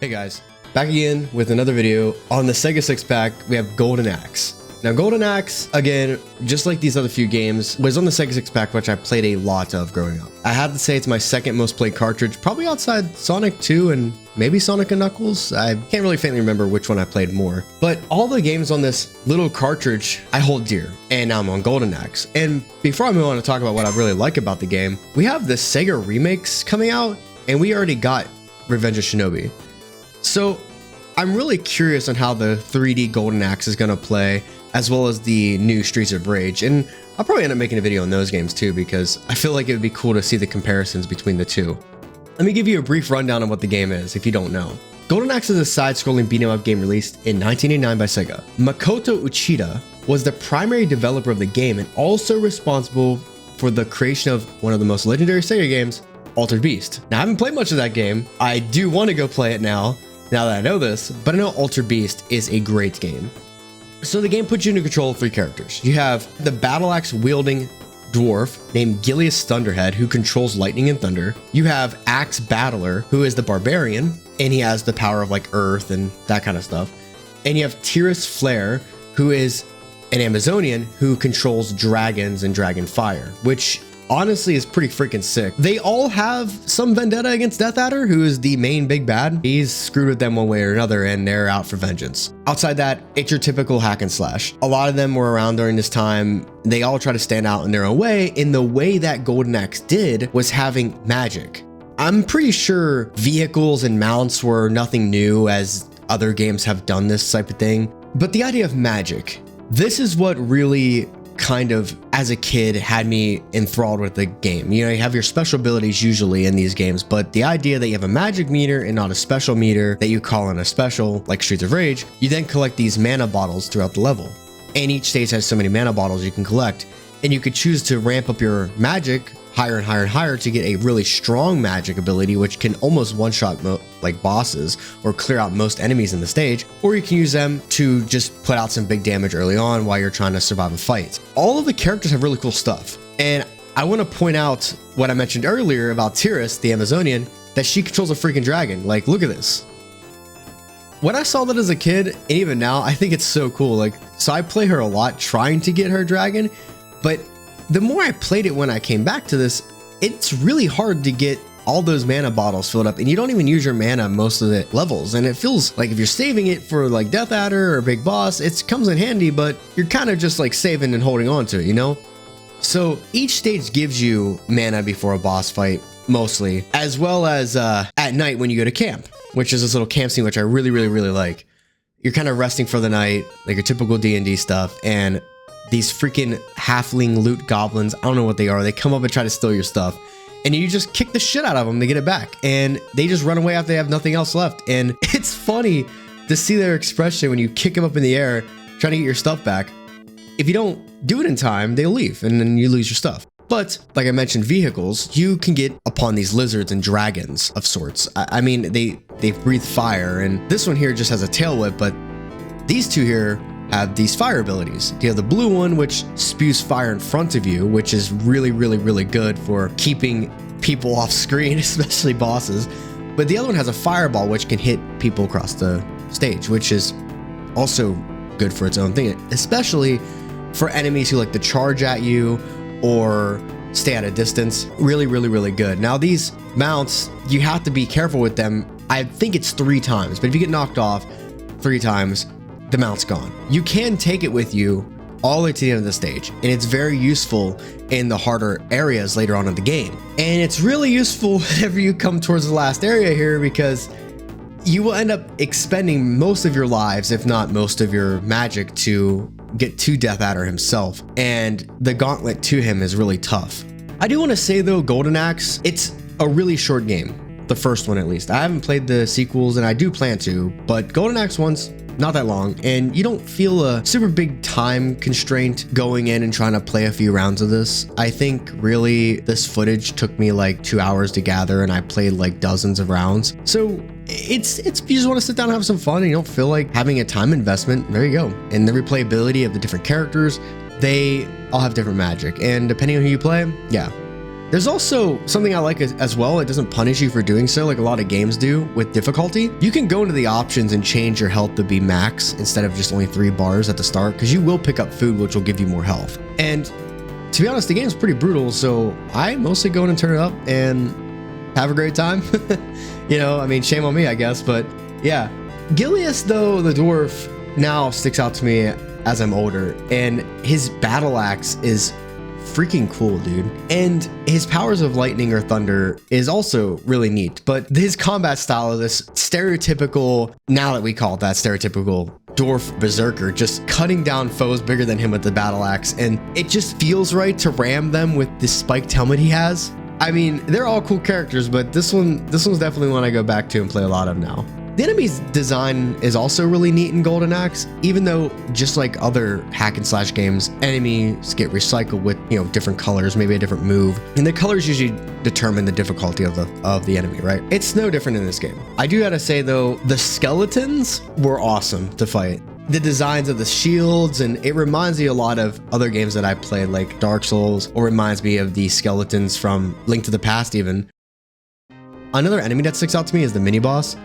Hey guys, back again with another video. On the Sega 6-pack, we have Golden Axe. Now Golden Axe, again, just like these other few games, was on the Sega 6-pack, which I played a lot of growing up. I have to say it's my second most played cartridge, probably outside Sonic 2 and maybe Sonic & Knuckles. I can't really faintly remember which one I played more. But all the games on this little cartridge I hold dear, and now I'm on Golden Axe. And before I move on to talk about what I really like about the game, we have the Sega remakes coming out, and we already got Revenge of Shinobi. So I'm really curious on how the 3D Golden Axe is going to play, as well as the new Streets of Rage. And I'll probably end up making a video on those games too, because I feel like it would be cool to see the comparisons between the two. Let me give you a brief rundown on what the game is if you don't know. Golden Axe is a side-scrolling beat-em-up game released in 1989 by Sega. Makoto Uchida was the primary developer of the game and also responsible for the creation of one of the most legendary Sega games, Altered Beast. Now I haven't played much of that game. I do want to go play it now that I know this, but I know Altered Beast is a great game. So the game puts you into control of three characters. You have the battle axe wielding dwarf named Gilius Thunderhead, who controls lightning and thunder. You have Axe Battler, who is the barbarian, and he has the power of like earth and that kind of stuff. And you have Tiras Flare, who is an Amazonian who controls dragons and dragon fire, which honestly is pretty freaking sick. They all have some vendetta against Death Adder, who is the main big bad. He's screwed with them one way or another, and they're out for vengeance. Outside that, it's your typical hack and slash. A lot of them were around during this time. They all try to stand out in their own way, and the way that Golden Axe did was having magic. I'm pretty sure vehicles and mounts were nothing new, as other games have done this type of thing. But the idea of magic, this is what really kind of, as a kid, had me enthralled with the game. You know, you have your special abilities usually in these games, but the idea that you have a magic meter and not a special meter that you call in a special, like Streets of Rage, you then collect these mana bottles throughout the level. And each stage has so many mana bottles you can collect, and you could choose to ramp up your magic higher and higher and higher to get a really strong magic ability, which can almost one-shot like bosses or clear out most enemies in the stage, or you can use them to just put out some big damage early on while you're trying to survive a fight. All of the characters have really cool stuff, and I want to point out what I mentioned earlier about Tiras, the Amazonian, that she controls a freaking dragon. Like, look at this. When I saw that as a kid, and even now, I think it's so cool. Like, so I play her a lot trying to get her dragon, but the more I played it when I came back to this, it's really hard to get all those mana bottles filled up, and you don't even use your mana most of the levels. And it feels like if you're saving it for like Death Adder or a big boss, it comes in handy, but you're kind of just like saving and holding on to it, you know? So each stage gives you mana before a boss fight, mostly, as well as at night when you go to camp, which is this little camp scene, which I really like. You're kind of resting for the night, like your typical D&D stuff, and these freaking halfling loot goblins, I don't know what they are, they come up and try to steal your stuff, and you just kick the shit out of them to get it back, and they just run away after they have nothing else left. And it's funny to see their expression when you kick them up in the air trying to get your stuff back. If you don't do it in time, they'll leave, and then you lose your stuff. But like I mentioned, vehicles, you can get upon these lizards and dragons of sorts. I mean, they breathe fire, and this one here just has a tail whip, but these two here have these fire abilities. You have the blue one, which spews fire in front of you, which is really good for keeping people off screen, especially bosses. But the other one has a fireball, which can hit people across the stage, which is also good for its own thing, especially for enemies who like to charge at you or stay at a distance. Really good. Now these mounts, you have to be careful with them. I think it's 3 times, but if you get knocked off 3 times, the mount's gone. You can take it with you all the way to the end of the stage, and it's very useful in the harder areas later on in the game. And it's really useful whenever you come towards the last area here, because you will end up expending most of your lives, if not most of your magic, to get to Death Adder himself, and the gauntlet to him is really tough. I do want to say though, Golden Axe, it's a really short game, the first one at least. I haven't played the sequels, and I do plan to, but Golden Axe one's not that long, and you don't feel a super big time constraint going in and trying to play a few rounds of this. I think really this footage took me like 2 hours to gather, and I played like dozens of rounds. So it's you just want to sit down and have some fun, and you don't feel like having a time investment. There you go. And the replayability of the different characters, they all have different magic, and depending on who you play, yeah, There's also something I like as well. It doesn't punish you for doing so like a lot of games do with difficulty. You can go into the options and change your health to be max instead of just only 3 bars at the start, because you will pick up food, which will give you more health. And to be honest, the game's pretty brutal, so I mostly go in and turn it up and have a great time. You know, I mean, shame on me, I guess, but yeah. Gilius, though, the dwarf, now sticks out to me as I'm older, and his battle axe is freaking cool, dude. And his powers of lightning or thunder is also really neat, but his combat style of this stereotypical, now that we call it that, stereotypical dwarf berserker, just cutting down foes bigger than him with the battle axe, and it just feels right to ram them with this spiked helmet he has. I mean, they're all cool characters, but this one's definitely one I go back to and play a lot of now. The enemy's design is also really neat in Golden Axe, even though just like other hack and slash games, enemies get recycled with, you know, different colors, maybe a different move, and the colors usually determine the difficulty of the enemy, right? It's no different in this game. I do gotta say though, the skeletons were awesome to fight. The designs of the shields, and it reminds me a lot of other games that I played like Dark Souls, or reminds me of the skeletons from Link to the Past even. Another enemy that sticks out to me is the mini boss.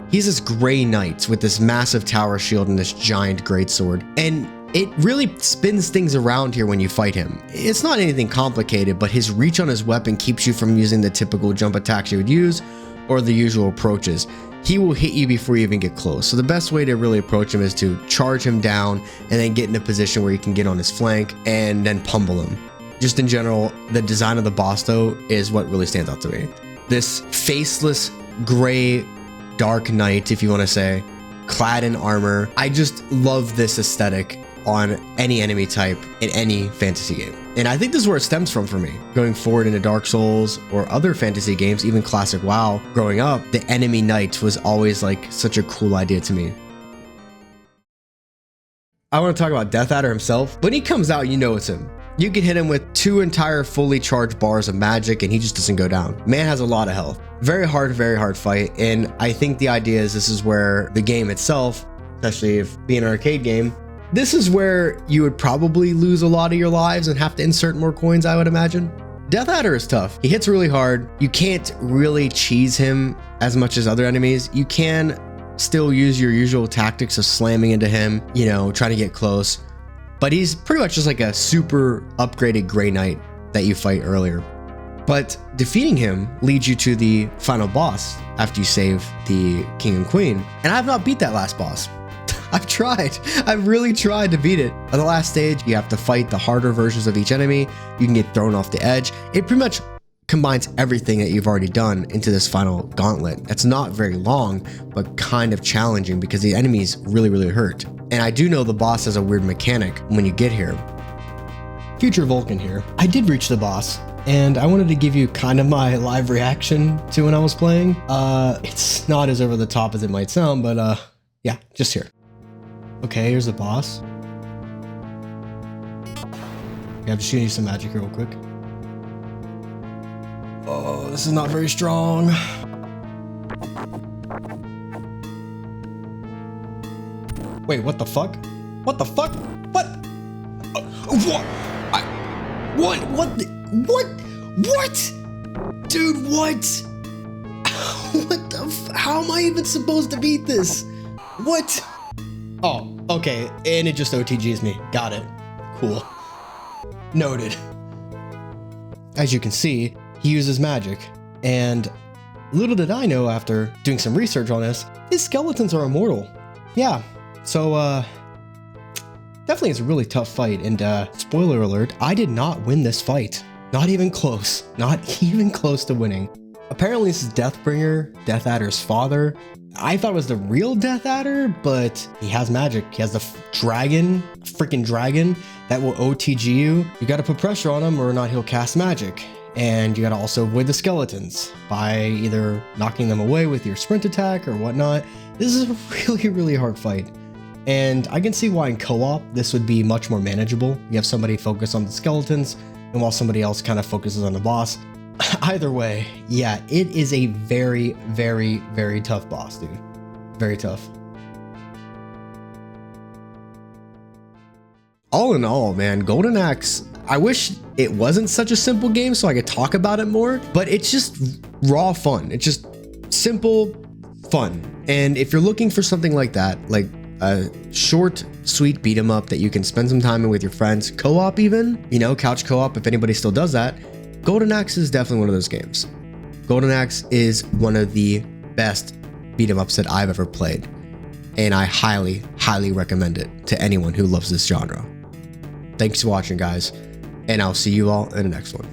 He's this gray knight with this massive tower shield and this giant greatsword, and it really spins things around here when you fight him. It's not anything complicated, but his reach on his weapon keeps you from using the typical jump attacks you would use or the usual approaches. He will hit you before you even get close. So the best way to really approach him is to charge him down and then get in a position where you can get on his flank and then pummel him. Just in general, the design of the boss though is what really stands out to me. This faceless gray dark knight, if you want to say, clad in armor. I just love this aesthetic on any enemy type in any fantasy game. And I think this is where it stems from for me. Going forward into Dark Souls or other fantasy games, even classic WoW, growing up, the enemy knight was always like such a cool idea to me. I want to talk about Death Adder himself. When he comes out, you know it's him. You can hit him with 2 entire fully charged bars of magic and he just doesn't go down. Man has a lot of health. Very hard fight. And I think the idea is this is where the game itself, especially if being an arcade game, this is where you would probably lose a lot of your lives and have to insert more coins, I would imagine. Death Adder is tough. He hits really hard. You can't really cheese him as much as other enemies. You can still use your usual tactics of slamming into him, you know, trying to get close. But he's pretty much just like a super upgraded Grey Knight that you fight earlier. But defeating him leads you to the final boss after you save the King and Queen. And I've not beat that last boss. I've tried. I've really tried to beat it. At the last stage, you have to fight the harder versions of each enemy. You can get thrown off the edge. It pretty much combines everything that you've already done into this final gauntlet. It's not very long, but kind of challenging because the enemies really hurt. And I do know the boss has a weird mechanic when you get here. Future Vulcan here. I did reach the boss, and I wanted to give you kind of my live reaction to when I was playing. It's not as over the top as it might sound, but yeah, just here. Okay, here's the boss. Yeah, I'm just gonna use some magic real quick. Oh, this is not very strong. Wait, what the fuck? What the fuck? What? What? What? Dude, what? What the how am I even supposed to beat this? What? Oh, okay, and it just OTGs me. Got it. Cool. Noted. As you can see, he uses magic, and little did I know after doing some research on this, his skeletons are immortal. Yeah, so definitely it's a really tough fight, and spoiler alert, I did not win this fight. Not even close. Not even close to winning. Apparently this is Deathbringer, Death Adder's father. I thought it was the real Death Adder, but he has magic. He has the freaking dragon that will OTG you. You gotta put pressure on him or not he'll cast magic. And you gotta also avoid the skeletons by either knocking them away with your sprint attack or whatnot. This is a really hard fight. And I can see why in co-op this would be much more manageable. You have somebody focus on the skeletons and while somebody else kind of focuses on the boss. Either way, yeah, it is a very tough boss, dude. Very tough. all in all, man, Golden Axe, I wish it wasn't such a simple game so I could talk about it more, but it's just raw fun. It's just simple fun. And if you're looking for something like that, like a short, sweet beat 'em up that you can spend some time in with your friends, co-op even, you know, couch co-op if anybody still does that, Golden Axe is definitely one of those games. Golden Axe is one of the best beat 'em ups that I've ever played, and I highly, highly recommend it to anyone who loves this genre. Thanks for watching, guys, and I'll see you all in the next one.